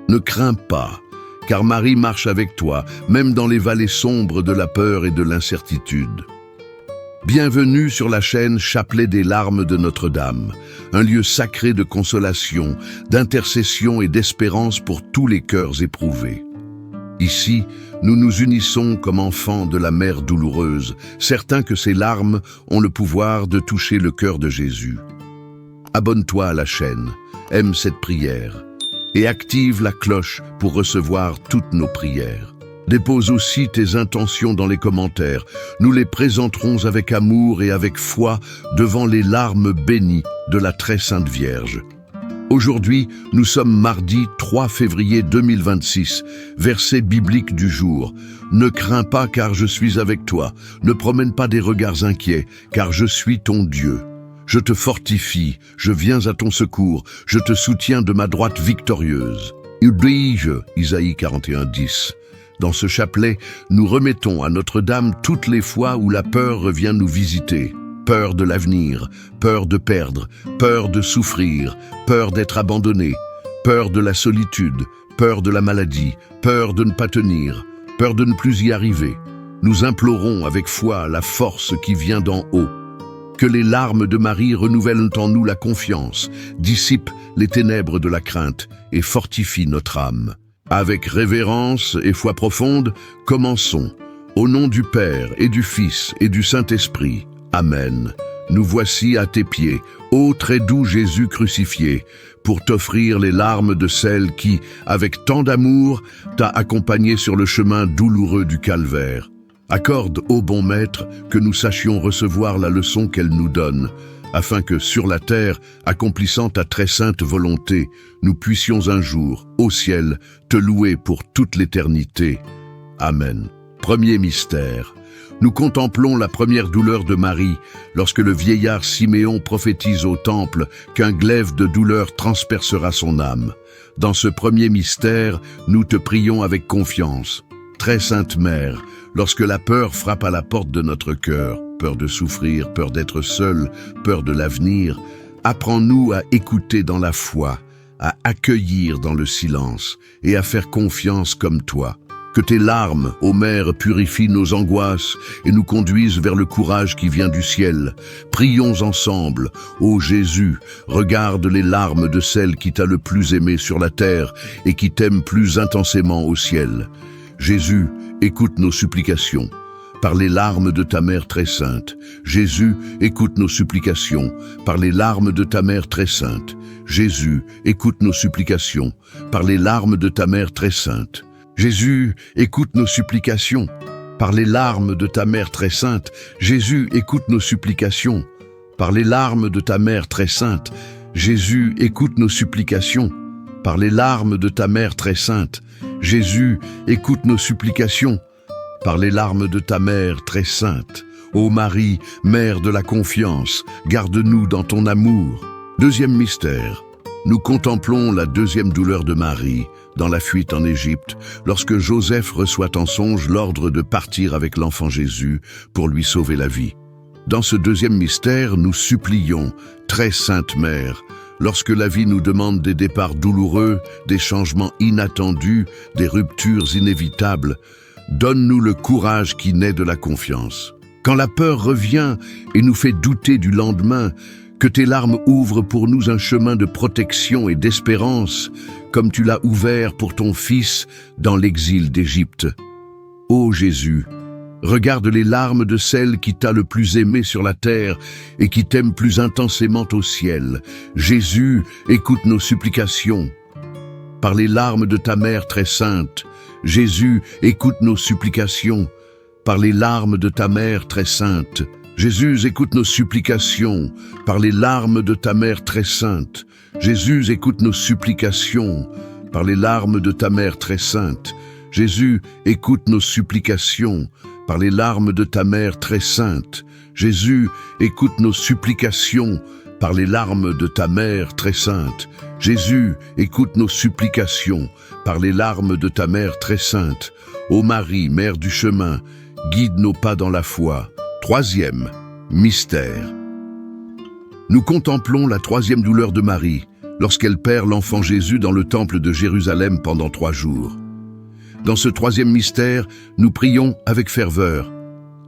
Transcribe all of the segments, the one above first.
Ne crains pas, car Marie marche avec toi, même dans les vallées sombres de la peur et de l'incertitude. Bienvenue sur la chaîne Chapelet des larmes de Notre-Dame, un lieu sacré de consolation, d'intercession et d'espérance pour tous les cœurs éprouvés. Ici, nous nous unissons comme enfants de la mère douloureuse, certains que ces larmes ont le pouvoir de toucher le cœur de Jésus. Abonne-toi à la chaîne, aime cette prière et active la cloche pour recevoir toutes nos prières. Dépose aussi tes intentions dans les commentaires. Nous les présenterons avec amour et avec foi devant les larmes bénies de la très sainte Vierge. Aujourd'hui, nous sommes mardi 3 février 2026, verset biblique du jour. Ne crains pas car je suis avec toi. Ne promène pas des regards inquiets car je suis ton Dieu. Je te fortifie, je viens à ton secours, je te soutiens de ma droite victorieuse. Dis-je, Isaïe 41:10. Dans ce chapelet, nous remettons à Notre-Dame toutes les fois où la peur revient nous visiter. Peur de l'avenir, peur de perdre, peur de souffrir, peur d'être abandonné, peur de la solitude, peur de la maladie, peur de ne pas tenir, peur de ne plus y arriver. Nous implorons avec foi la force qui vient d'en haut. Que les larmes de Marie renouvellent en nous la confiance, dissipent les ténèbres de la crainte et fortifient notre âme. Avec révérence et foi profonde, commençons. Au nom du Père et du Fils et du Saint-Esprit. Amen. Nous voici à tes pieds, ô très doux Jésus crucifié, pour t'offrir les larmes de celle qui, avec tant d'amour, t'a accompagné sur le chemin douloureux du calvaire. Accorde, ô bon Maître, que nous sachions recevoir la leçon qu'elle nous donne, afin que, sur la terre, accomplissant ta très sainte volonté, nous puissions un jour, au ciel, te louer pour toute l'éternité. Amen. Premier mystère. Nous contemplons la première douleur de Marie, lorsque le vieillard Siméon prophétise au temple qu'un glaive de douleur transpercera son âme. Dans ce premier mystère, nous te prions avec confiance. Très sainte Mère, lorsque la peur frappe à la porte de notre cœur, peur de souffrir, peur d'être seul, peur de l'avenir, apprends-nous à écouter dans la foi, à accueillir dans le silence et à faire confiance comme toi. Que tes larmes, ô Mère, purifient nos angoisses et nous conduisent vers le courage qui vient du ciel. Prions ensemble. Ô Jésus, regarde les larmes de celle qui t'a le plus aimé sur la terre et qui t'aime plus intensément au ciel. Jésus, écoute nos supplications. Par les larmes de ta mère très sainte. Jésus, écoute nos supplications. Par les larmes de ta mère très sainte. Jésus, écoute nos supplications. Par les larmes de ta mère très sainte. Jésus, écoute nos supplications. Par les larmes de ta mère très sainte. Jésus, écoute nos supplications. Par les larmes de ta mère très sainte. Jésus, écoute nos supplications. Par les larmes de ta mère très sainte. Jésus, écoute nos supplications. Par les larmes de ta mère très sainte. Ô Marie, Mère de la confiance, garde-nous dans ton amour. Deuxième mystère. Nous contemplons la deuxième douleur de Marie, dans la fuite en Égypte, lorsque Joseph reçoit en songe l'ordre de partir avec l'enfant Jésus pour lui sauver la vie. Dans ce deuxième mystère, nous supplions, très sainte Mère, lorsque la vie nous demande des départs douloureux, des changements inattendus, des ruptures inévitables, donne-nous le courage qui naît de la confiance. Quand la peur revient et nous fait douter du lendemain, que tes larmes ouvrent pour nous un chemin de protection et d'espérance, comme tu l'as ouvert pour ton Fils dans l'exil d'Égypte. Ô Jésus, regarde les larmes de celle qui t'a le plus aimé sur la terre et qui t'aime plus intensément au ciel. Jésus, écoute nos supplications. Par les larmes de ta mère très sainte, Jésus, écoute nos supplications. Par les larmes de ta mère très sainte, Jésus, écoute nos supplications. Par les larmes de ta mère très sainte, Jésus, écoute nos supplications. Par les larmes de ta mère très sainte, Jésus, écoute nos supplications. Par les larmes de ta mère très sainte, Jésus, écoute nos supplications. Par les larmes de ta mère très sainte, Jésus, écoute nos supplications. Par les larmes de ta mère très sainte, ô Marie, Mère du chemin, guide nos pas dans la foi. Troisième mystère. Nous contemplons la troisième douleur de Marie, lorsqu'elle perd l'enfant Jésus dans le temple de Jérusalem pendant 3 jours. Dans ce 3e mystère, nous prions avec ferveur.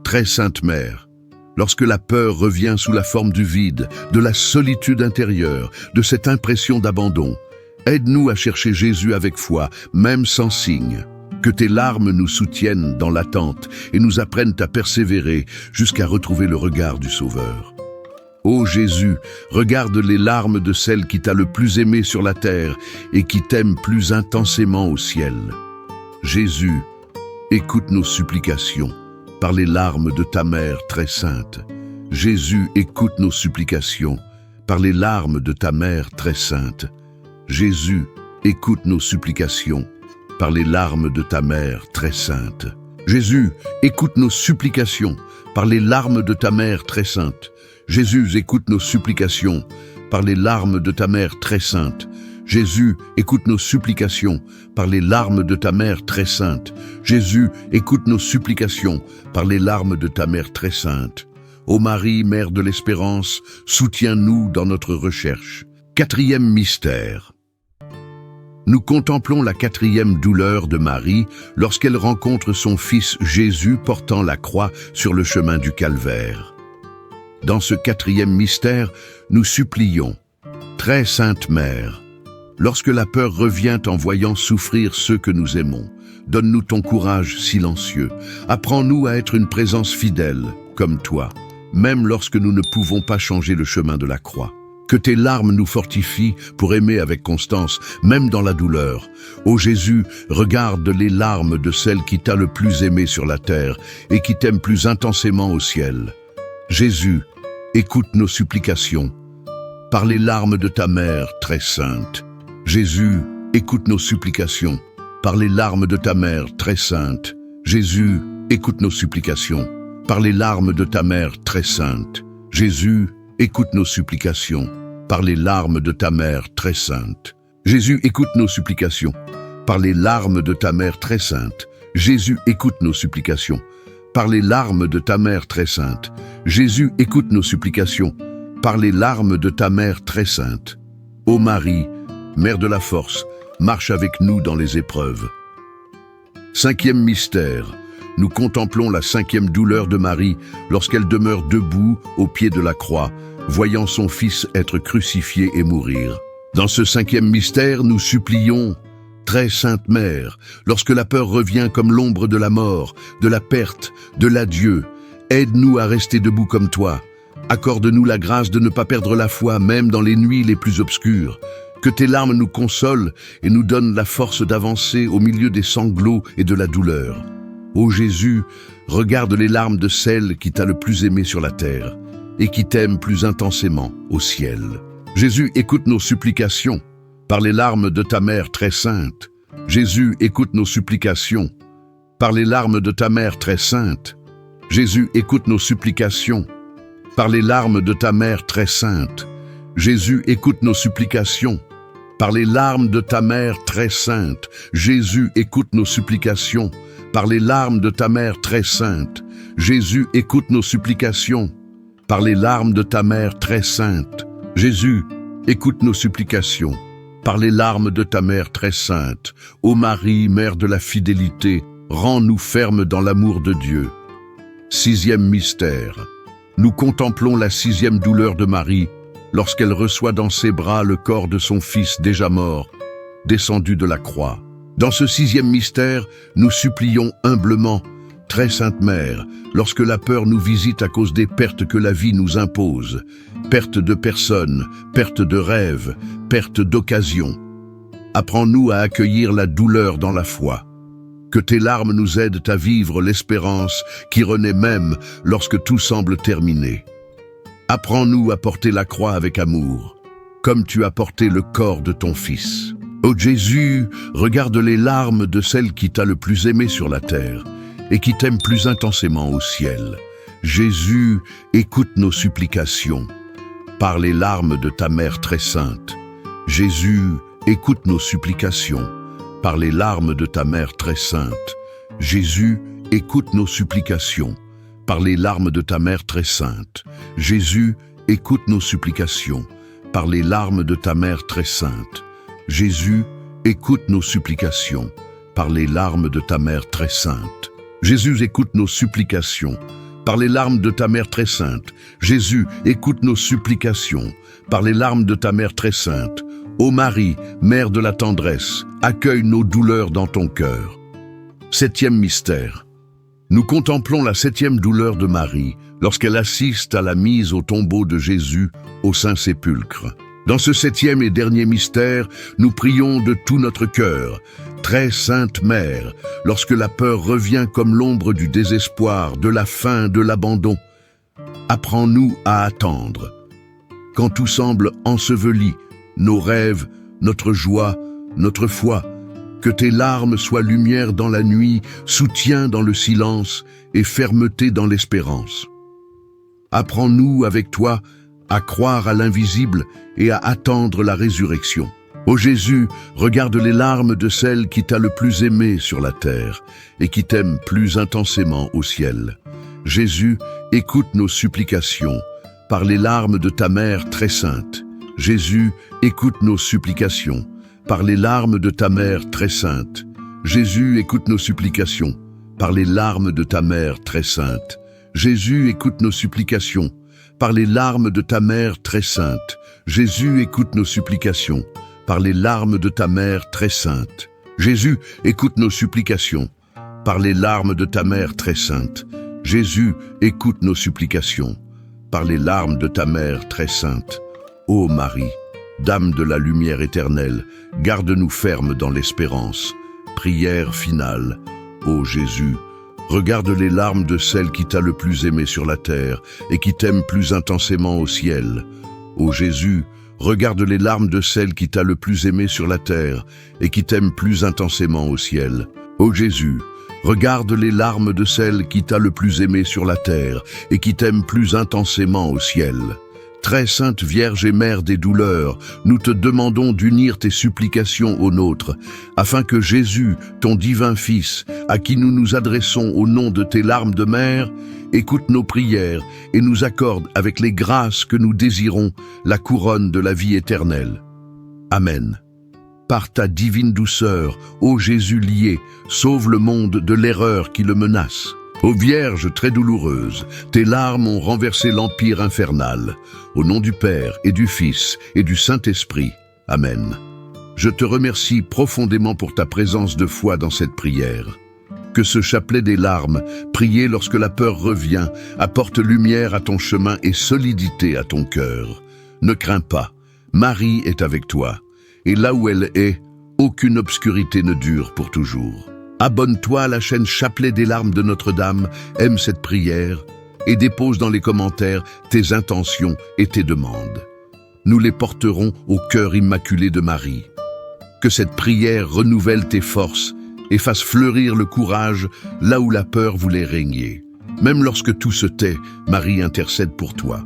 Très Sainte Mère, lorsque la peur revient sous la forme du vide, de la solitude intérieure, de cette impression d'abandon, aide-nous à chercher Jésus avec foi, même sans signe. Que tes larmes nous soutiennent dans l'attente et nous apprennent à persévérer jusqu'à retrouver le regard du Sauveur. Ô Jésus, regarde les larmes de celle qui t'a le plus aimé sur la terre et qui t'aime plus intensément au ciel. Jésus, écoute nos supplications par les larmes de ta mère très sainte. Jésus, écoute nos supplications par les larmes de ta mère très sainte. Jésus, écoute nos supplications par les larmes de ta mère très sainte. Jésus, écoute nos supplications par les larmes de ta mère très sainte. Jésus, écoute nos supplications par les larmes de ta mère très sainte. Jésus, écoute nos supplications par les larmes de ta mère très sainte. Jésus, écoute nos supplications par les larmes de ta mère très sainte. Ô Marie, Mère de l'Espérance, soutiens-nous dans notre recherche. 4e mystère. Nous contemplons la 4e douleur de Marie lorsqu'elle rencontre son fils Jésus portant la croix sur le chemin du Calvaire. Dans ce 4e mystère, nous supplions, Très Sainte Mère, lorsque la peur revient en voyant souffrir ceux que nous aimons, donne-nous ton courage silencieux. Apprends-nous à être une présence fidèle, comme toi, même lorsque nous ne pouvons pas changer le chemin de la croix. Que tes larmes nous fortifient pour aimer avec constance, même dans la douleur. Ô Jésus, regarde les larmes de celle qui t'a le plus aimé sur la terre et qui t'aime plus intensément au ciel. Jésus, écoute nos supplications par les larmes de ta mère très sainte. Jésus, écoute nos supplications par les larmes de ta mère très sainte. Jésus, écoute nos supplications par les larmes de ta mère très sainte. Jésus, écoute nos supplications par les larmes de ta mère très sainte. Jésus, écoute nos supplications par les larmes de ta mère très sainte. Jésus, écoute nos supplications par les larmes de ta mère très sainte. Jésus, écoute nos supplications par les larmes de ta mère très sainte. Ô Marie, Mère de la force, marche avec nous dans les épreuves. 5e mystère. Nous contemplons la 5e douleur de Marie lorsqu'elle demeure debout au pied de la croix, voyant son fils être crucifié et mourir. Dans ce 5e mystère, nous supplions, Très Sainte Mère, lorsque la peur revient comme l'ombre de la mort, de la perte, de l'adieu, aide-nous à rester debout comme toi. Accorde-nous la grâce de ne pas perdre la foi, même dans les nuits les plus obscures. Que tes larmes nous consolent et nous donnent la force d'avancer au milieu des sanglots et de la douleur. Ô Jésus, regarde les larmes de celle qui t'a le plus aimé sur la terre et qui t'aime plus intensément au ciel. Jésus, écoute nos supplications par les larmes de ta mère très sainte. Jésus, écoute nos supplications par les larmes de ta mère très sainte. Jésus, écoute nos supplications par les larmes de ta mère très sainte. Jésus, écoute nos supplications par les larmes de ta mère très sainte. Jésus, écoute nos supplications par les larmes de ta mère très sainte. Jésus, écoute nos supplications par les larmes de ta mère très sainte. Jésus, écoute nos supplications par les larmes de ta mère très sainte. Ô Marie, Mère de la fidélité, rends-nous fermes dans l'amour de Dieu. 6e mystère. Nous contemplons la 6e douleur de Marie lorsqu'elle reçoit dans ses bras le corps de son fils déjà mort, descendu de la croix. Dans ce 6e mystère, nous supplions humblement, Très Sainte Mère, lorsque la peur nous visite à cause des pertes que la vie nous impose, perte de personnes, perte de rêves, perte d'occasions. Apprends-nous à accueillir la douleur dans la foi. Que tes larmes nous aident à vivre l'espérance qui renaît même lorsque tout semble terminé. Apprends-nous à porter la croix avec amour, comme tu as porté le corps de ton Fils. Ô Jésus, regarde les larmes de celle qui t'a le plus aimé sur la terre et qui t'aime plus intensément au ciel. Jésus, écoute nos supplications par les larmes de ta mère très sainte. Jésus, écoute nos supplications par les larmes de ta mère très sainte. Jésus, écoute nos supplications par les larmes de ta mère très sainte. Jésus, écoute nos supplications par les larmes de ta mère très sainte. Jésus, écoute nos supplications, par les larmes de ta mère très sainte. Jésus, écoute nos supplications, par les larmes de ta mère très sainte. Jésus, écoute nos supplications, par les larmes de ta mère très sainte. Ô Marie, mère de la tendresse, accueille nos douleurs dans ton cœur. Septième mystère. Nous contemplons la septième douleur de Marie lorsqu'elle assiste à la mise au tombeau de Jésus au Saint-Sépulcre. Dans ce septième et dernier mystère, nous prions de tout notre cœur. Très sainte Mère, lorsque la peur revient comme l'ombre du désespoir, de la faim, de l'abandon, apprends-nous à attendre. Quand tout semble enseveli, nos rêves, notre joie, notre foi, que tes larmes soient lumière dans la nuit, soutien dans le silence et fermeté dans l'espérance. Apprends-nous avec toi à croire à l'invisible et à attendre la résurrection. Ô Jésus, regarde les larmes de celle qui t'a le plus aimé sur la terre et qui t'aime plus intensément au ciel. Jésus, écoute nos supplications par les larmes de ta mère très sainte. Jésus, écoute nos supplications par les larmes de ta mère très sainte. Jésus, écoute nos supplications par les larmes de ta mère très sainte. Jésus, écoute nos supplications par les larmes de ta mère très sainte. Jésus, écoute nos supplications par les larmes de ta mère très sainte. Jésus, écoute nos supplications par les larmes de ta mère très sainte. Jésus, écoute nos supplications par les larmes de ta mère très sainte. Ô Marie, Dame de la lumière éternelle, garde-nous fermes dans l'espérance. Prière finale. Ô Jésus, regarde les larmes de celle qui t'a le plus aimé sur la terre et qui t'aime plus intensément au ciel. Ô Jésus, regarde les larmes de celle qui t'a le plus aimé sur la terre et qui t'aime plus intensément au ciel. Ô Jésus, regarde les larmes de celle qui t'a le plus aimé sur la terre et qui t'aime plus intensément au ciel. Très sainte Vierge et Mère des douleurs, nous te demandons d'unir tes supplications aux nôtres, afin que Jésus, ton divin Fils, à qui nous nous adressons au nom de tes larmes de mère, écoute nos prières et nous accorde avec les grâces que nous désirons la couronne de la vie éternelle. Amen. Par ta divine douceur, ô Jésus lié, sauve le monde de l'erreur qui le menace. Ô Vierge très douloureuse, tes larmes ont renversé l'empire infernal. Au nom du Père et du Fils et du Saint-Esprit. Amen. Je te remercie profondément pour ta présence de foi dans cette prière. Que ce chapelet des larmes, prié lorsque la peur revient, apporte lumière à ton chemin et solidité à ton cœur. Ne crains pas, Marie est avec toi, et là où elle est, aucune obscurité ne dure pour toujours. Abonne-toi à la chaîne Chapelet des larmes de Notre-Dame, aime cette prière et dépose dans les commentaires tes intentions et tes demandes. Nous les porterons au cœur immaculé de Marie. Que cette prière renouvelle tes forces et fasse fleurir le courage là où la peur voulait régner. Même lorsque tout se tait, Marie intercède pour toi.